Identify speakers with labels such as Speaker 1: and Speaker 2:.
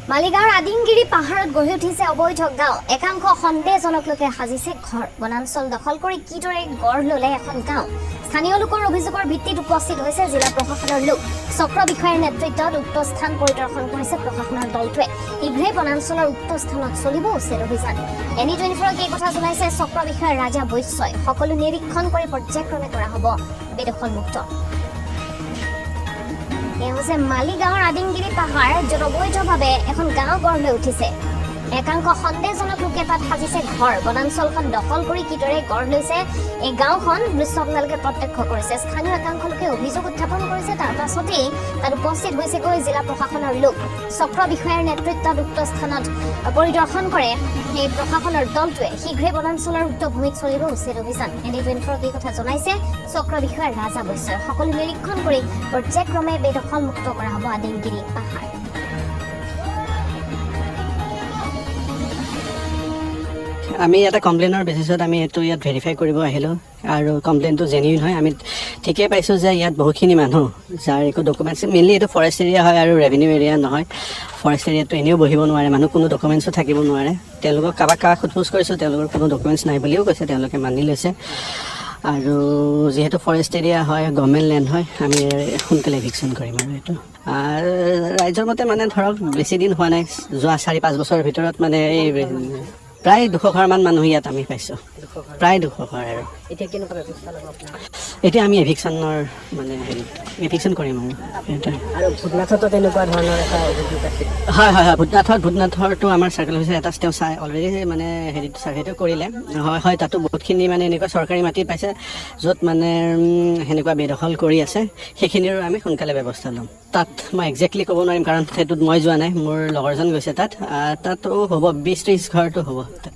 Speaker 1: মালিগাঁৱৰ আদিমগিৰি পাহাৰত গঢ়ি উঠিছে অবৈধ গাঁও। একাংশ সন্দেহজনক লোকে সাজিছে ঘৰ। বনাঞ্চল দখল কৰি কিদৰে গঢ় ল'লে এখন গাঁও। স্থানীয় লোকৰ অভিযোগৰ ভিত্তিত উপস্থিত হৈছে জিলা প্ৰশাসনৰ লোক। চক্ৰ বিষয়াৰ নেতৃত্বত উক্ত স্থান পৰিদৰ্শন কৰিছে প্ৰশাসনৰ দলটোৱে। শীঘ্ৰেই বনাঞ্চলৰ উক্ত স্থানত চলিব উচ্ছেদ অভিযান। NE24ক এই কথা জনাইছে চক্ৰ বিষয়া ৰাজা বৈশ্যই। সকলো নিৰীক্ষণ কৰি পৰ্যায়ক্ৰমে কৰা হ'ব বেদখলমুক্ত। এয়া হৈছে মালিগাঁৱৰ আদিমগিৰি পাহাৰ, য'ত অবৈধভাৱে এখন গাঁও গঢ় লৈ উঠিছে। একাংশ সন্দেহজনক লোকে তাত সাজিছে ঘৰ। বনাঞ্চলখন দখল কৰি কিদৰে গঢ় লৈছে এই গাঁওখন দৃশ্য আপোনালোকে প্ৰত্যক্ষ কৰিছে। স্থানীয় একাংশ লোকে অভিযোগ উত্থাপন কৰিছে। তাৰ পাছতেই তাত উপস্থিত হৈছেগৈ জিলা প্ৰশাসনৰ লোক। চক্ৰ বিষয়াৰ নেতৃত্বত উক্ত স্থানত পৰিদৰ্শন কৰে এই প্ৰশাসনৰ দলটোৱে। শীঘ্ৰেই বনাঞ্চলৰ উক্ত ভূমিত চলিব উচ্ছেদ অভিযান। NE24ক এই কথা জনাইছে চক্ৰ বিষয়া ৰাজা বৈশ্যই। সকলো নিৰীক্ষণ কৰি পৰ্যায়ক্ৰমে বেদখলমুক্ত কৰা হ'ব আদিমগিৰি পাহাৰ।
Speaker 2: আমি এটা কমপ্লেইনৰ বেচিছত আমি এইটো ইয়াত ভেৰিফাই কৰিব আহিলোঁ আৰু কমপ্লেইনটো জেনুইন হয়। আমি ঠিকেই পাইছোঁ যে ইয়াত বহুখিনি মানুহ যাৰ একো ডকুমেণ্টছ, মেইনলি এইটো ফৰেষ্ট এৰিয়া হয় আৰু ৰেভিনিউ এৰিয়া নহয়। ফৰেষ্ট এৰিয়াতো এনেও বহিব নোৱাৰে, মানুহ কোনো ডকুমেণ্টছো থাকিব নোৱাৰে। তেওঁলোকক কাৰোবাক সোধ-পোছ কৰিছোঁ, তেওঁলোকৰ কোনো ডকুমেণ্টছ নাই বুলিও কৈছে, তেওঁলোকে মানি লৈছে। আৰু যিহেতু ফৰেষ্ট এৰিয়া হয়, গভৰ্ণমেণ্ট লেণ্ড হয়, আমি সোনকালে এভিকশ্যন কৰিম আৰু এইটো। ৰাইজৰ মতে মানে ধৰক বেছি দিন হোৱা নাই, যোৱা 4-5 বছৰৰ ভিতৰত মানে এই প্ৰায় 200 ঘৰমান মানুহ ইয়াত আমি পাইছোঁ, প্ৰায় 200 ঘৰ। আৰু
Speaker 3: এতিয়া কেনেকুৱা ব্যৱস্থা ল'ব আপোনাৰ?
Speaker 2: এতিয়া আমি এভিকশ্যনৰ মানে এভিকশ্যন কৰিম
Speaker 3: আৰু ভূটনাথতো তেনেকুৱা ধৰণৰ এটা অভিযোগ আছে।
Speaker 2: হয়। ভূটনাথৰটো আমাৰ চাৰ্কেল অফিচাৰ এটা তেওঁ চাই অলৰেডি মানে চাৰ্ভেটো কৰিলে। হয়, তাতো বহুতখিনি মানে এনেকুৱা চৰকাৰী মাটি পাইছে য'ত মানে সেনেকুৱা বেদখল কৰি আছে। সেইখিনিৰো আমি সোনকালে ব্যৱস্থা ল'ম। তাত মই একজেক্টলি ক'ব নোৱাৰিম, কাৰণ সেইটোত মই যোৱা নাই, মোৰ লগৰজন গৈছে তাতো হ'ব 20-30 ঘৰটো হ'ব তাত।